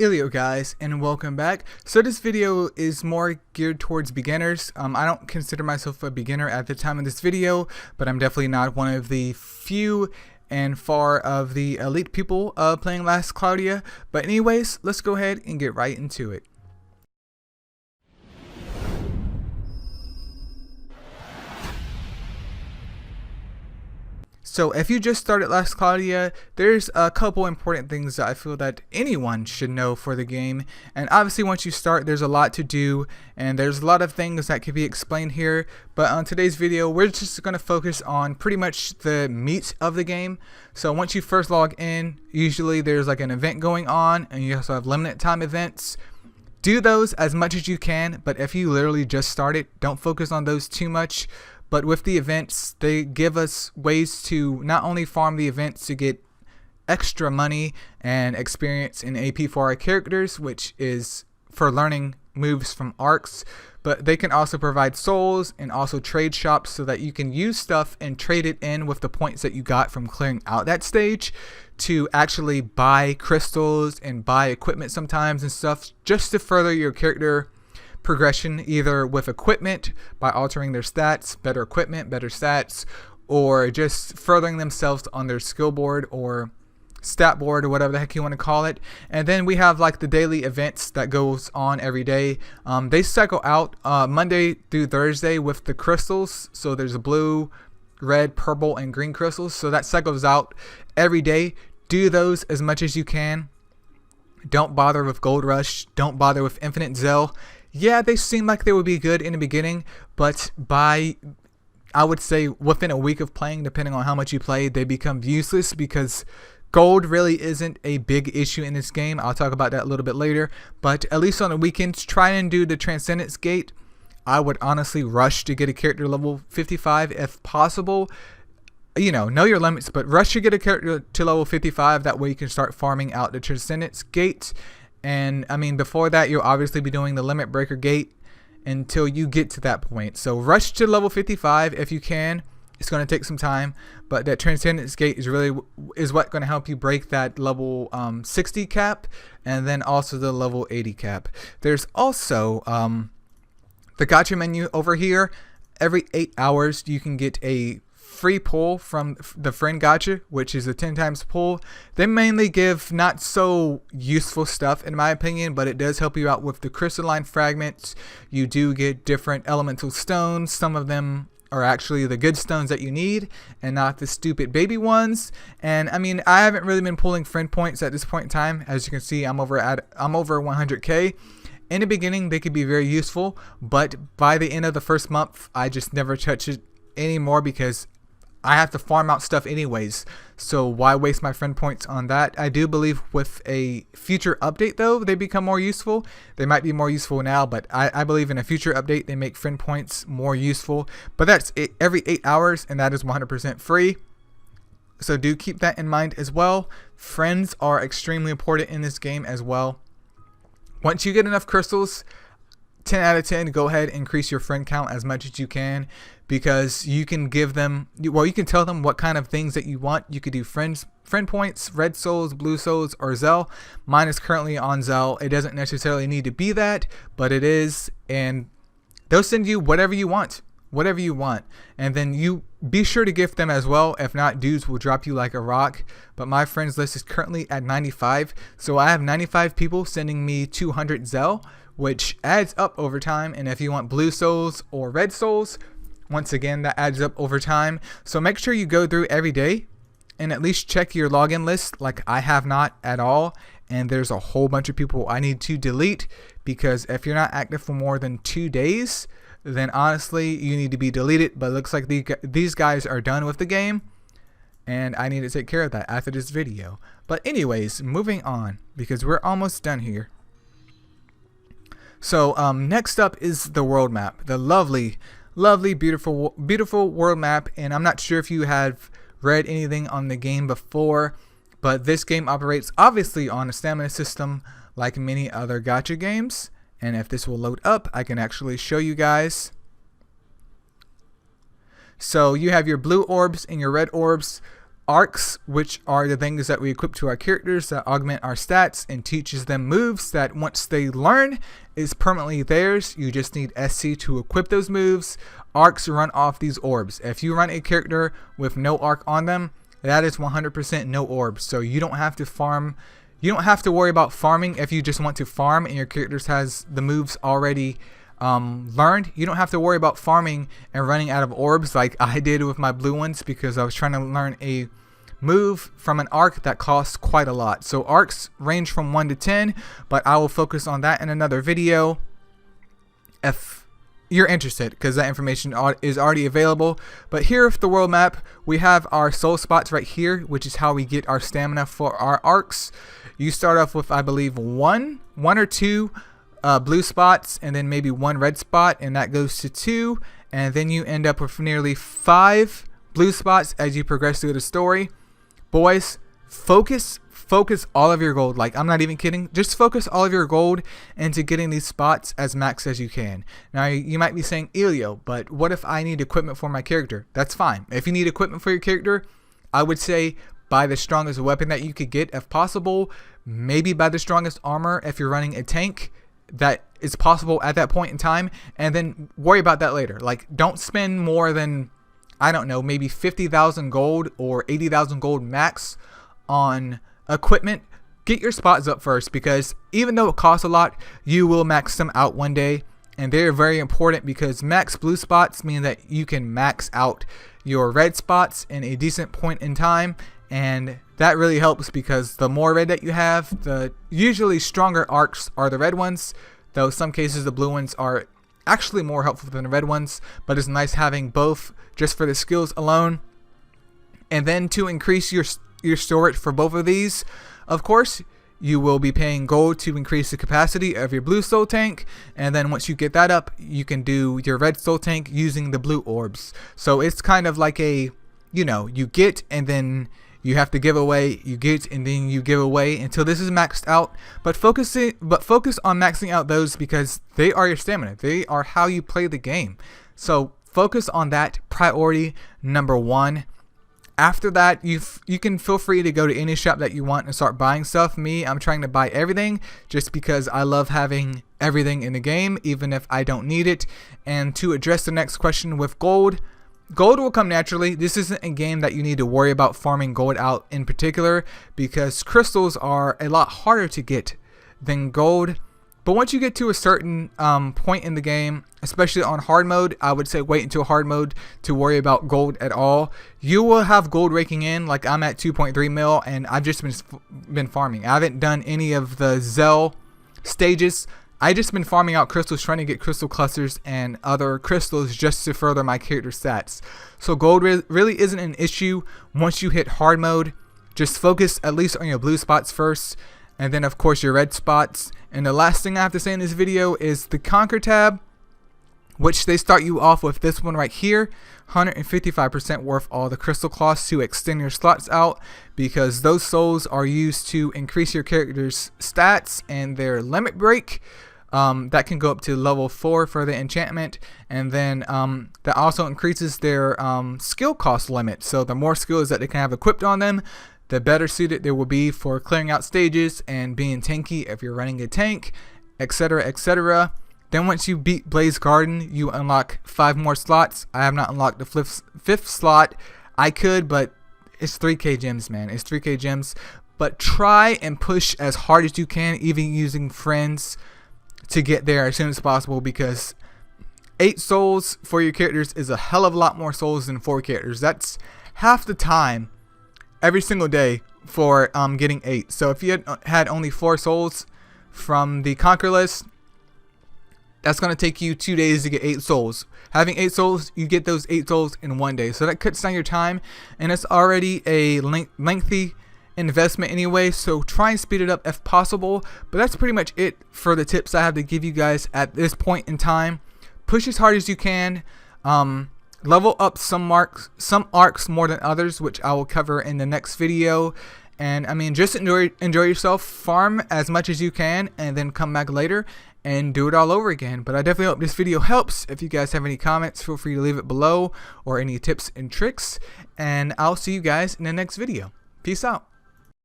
Ilio guys, and welcome back. So this video is more geared towards beginners. I don't consider myself a beginner at the time of this video, but I'm definitely not one of the few and far of the elite people playing Last Cloudia. But anyways, let's go ahead and get right into it. So if you just started Last Cloudia, there's a couple important things that I feel that anyone should know for the game. And obviously once you start, there's a lot to do and there's a lot of things that can be explained here. But on today's video, we're just going to focus on pretty much the meat of the game. So once you first log in, usually there's like an event going on, and you also have limited time events. Do those as much as you can, but if you literally just started, don't focus on those too much. But with the events, they give us ways to not only farm the events to get extra money and experience in AP for our characters, which is for learning moves from arcs, but they can also provide souls and also trade shops so that you can use stuff and trade it in with the points that you got from clearing out that stage to actually buy crystals and buy equipment sometimes and stuff, just to further your character progression, either with equipment by altering their stats, better equipment, better stats, or just furthering themselves on their skill board or stat board or whatever the heck you want to call it. And then we have like the daily events that goes on every day. They cycle out Monday through Thursday with the crystals. So there's a blue, red, purple, and green crystals. So that cycles out every day. Do those as much as you can. Don't bother with Gold Rush. Don't bother with Infinite Zell. Yeah, they seem like they would be good in the beginning, but I would say within a week of playing, depending on how much you play, they become useless because gold really isn't a big issue in this game. I'll talk about that a little bit later, but at least on the weekends, try and do the Transcendence Gate. I would honestly rush to get a character level 55 if possible. You know your limits, but rush to get a character to level 55. That way you can start farming out the Transcendence Gate. And I mean, before that, you'll obviously be doing the Limit Breaker Gate until you get to that point. So rush to level 55 if you can. It's going to take some time, but that Transcendence Gate is what's going to help you break that level 60 cap, and then also the level 80 cap. There's also the Gacha menu over here. Every 8 hours, you can get a free pull from the friend Gacha, which is a 10 times pull. They mainly give not so useful stuff in my opinion, but it does help you out with the crystalline fragments. You do get different elemental stones. Some of them are actually the good stones that you need and not the stupid baby ones. And I mean, I haven't really been pulling friend points at this point in time. As you can see, I'm over 100k. In the beginning, they could be very useful, but by the end of the first month, I just never touch it anymore because I have to farm out stuff anyways, so why waste my friend points on that? I do believe with a future update though, they become more useful. They might be more useful now, but I believe in a future update they make friend points more useful. But that's it, every 8 hours, and that is 100% free. So do keep that in mind as well. Friends are extremely important in this game as well. Once you get enough crystals, 10 out of 10, go ahead and increase your friend count as much as you can, because you can give them, well, you can tell them what kind of things that you want. You could do friend points, red souls, blue souls, or Zell. Mine is currently on Zell. It doesn't necessarily need to be that, but it is, and they'll send you whatever you want. And then you be sure to gift them as well. If not, dudes will drop you like a rock. But my friends list is currently at 95, so I have 95 people sending me 200 Zell, which adds up over time. And if you want blue souls or red souls, once again, that adds up over time. So make sure you go through every day and at least check your login list, like I have not at all. And there's a whole bunch of people I need to delete, because if you're not active for more than 2 days, then honestly, you need to be deleted. But it looks like these guys are done with the game, and I need to take care of that after this video. But anyways, moving on, because we're almost done here. So next up is the world map, the lovely, beautiful world map. And I'm not sure if you have read anything on the game before, but this game operates obviously on a stamina system like many other gacha games. And if this will load up, I can actually show you guys. So you have your blue orbs and your red orbs. arcs, which are the things that we equip to our characters that augment our stats and teaches them moves that once they learn is permanently theirs. You just need SC to equip those moves. Arcs run off these orbs. If you run a character with no arc on them, that is 100% no orbs. So you don't have to farm. You don't have to worry about farming if you just want to farm and your character has the moves already learned. You don't have to worry about farming and running out of orbs like I did with my blue ones, because I was trying to learn a move from an arc that costs quite a lot. So arcs range from 1 to 10, but I will focus on that in another video if you're interested, because that information is already available. But here with the world map, we have our soul spots right here, which is how we get our stamina for our arcs. You start off with, I believe, one or two blue spots, and then maybe 1 red spot, and that goes to 2, and then you end up with nearly 5 blue spots as you progress through the story. Boys, focus all of your gold. Like, I'm not even kidding. Just focus all of your gold into getting these spots as max as you can. Now, you might be saying, Elio, but what if I need equipment for my character? That's fine. If you need equipment for your character, I would say buy the strongest weapon that you could get if possible. Maybe buy the strongest armor if you're running a tank. That is possible at that point in time, and then worry about that later. Like, don't spend more than, I don't know, maybe 50,000 gold or 80,000 gold max on equipment. Get your spots up first, because even though it costs a lot, you will max them out one day, and they're very important because max blue spots mean that you can max out your red spots in a decent point in time. And that really helps, because the more red that you have, the usually stronger arcs are the red ones, though some cases the blue ones are actually more helpful than the red ones. But it's nice having both just for the skills alone. And then to increase your storage for both of these, of course, you will be paying gold to increase the capacity of your blue soul tank, and then once you get that up, you can do your red soul tank using the blue orbs. So it's kind of like a, you know, you get and then you have to give away, you get and then you give away until this is maxed out. But focus on maxing out those, because they are your stamina. They are how you play the game. So focus on that, priority number 1. After that, you can feel free to go to any shop that you want and start buying stuff. Me, I'm trying to buy everything just because I love having everything in the game, even if I don't need it. And to address the next question with gold, gold will come naturally. This isn't a game that you need to worry about farming gold out in particular, because crystals are a lot harder to get than gold. But once you get to a certain point in the game, especially on hard mode, I would say wait until hard mode to worry about gold at all. You will have gold raking in. Like, I'm at 2.3 mil, and I've just been farming. I haven't done any of the Zell stages. I just been farming out crystals, trying to get crystal clusters and other crystals just to further my character stats. So gold really isn't an issue once you hit hard mode. Just focus at least on your blue spots first, and then of course your red spots. And the last thing I have to say in this video is the Conquer tab, which they start you off with this one right here, 155% worth all the crystal cloths to extend your slots out, because those souls are used to increase your character's stats and their limit break. That can go up to level 4 for the enchantment, and then that also increases their skill cost limit. So the more skills that they can have equipped on them, the better suited they will be for clearing out stages and being tanky if you're running a tank, etc., etc. Then once you beat Blaze Garden, you unlock 5 more slots. I have not unlocked the fifth slot. I could, but it's 3k gems, man. It's 3k gems. But try and push as hard as you can, even using friends, to get there as soon as possible, because 8 souls for your characters is a hell of a lot more souls than 4 characters. That's half the time every single day for getting 8. So if you had only 4 souls from the Conquer list, that's going to take you 2 days to get 8 souls. Having 8 souls, you get those 8 souls in 1 day. So that cuts down your time, and it's already a lengthy investment anyway, so try and speed it up if possible. But that's pretty much it for the tips I have to give you guys at this point in time. Push as hard as you can. Level up some arcs more than others, which I will cover in the next video. And I mean, just enjoy yourself, farm as much as you can, and then come back later and do it all over again. But I definitely hope this video helps. If you guys have any comments, feel free to leave it below, or any tips and tricks, and I'll see you guys in the next video. Peace out.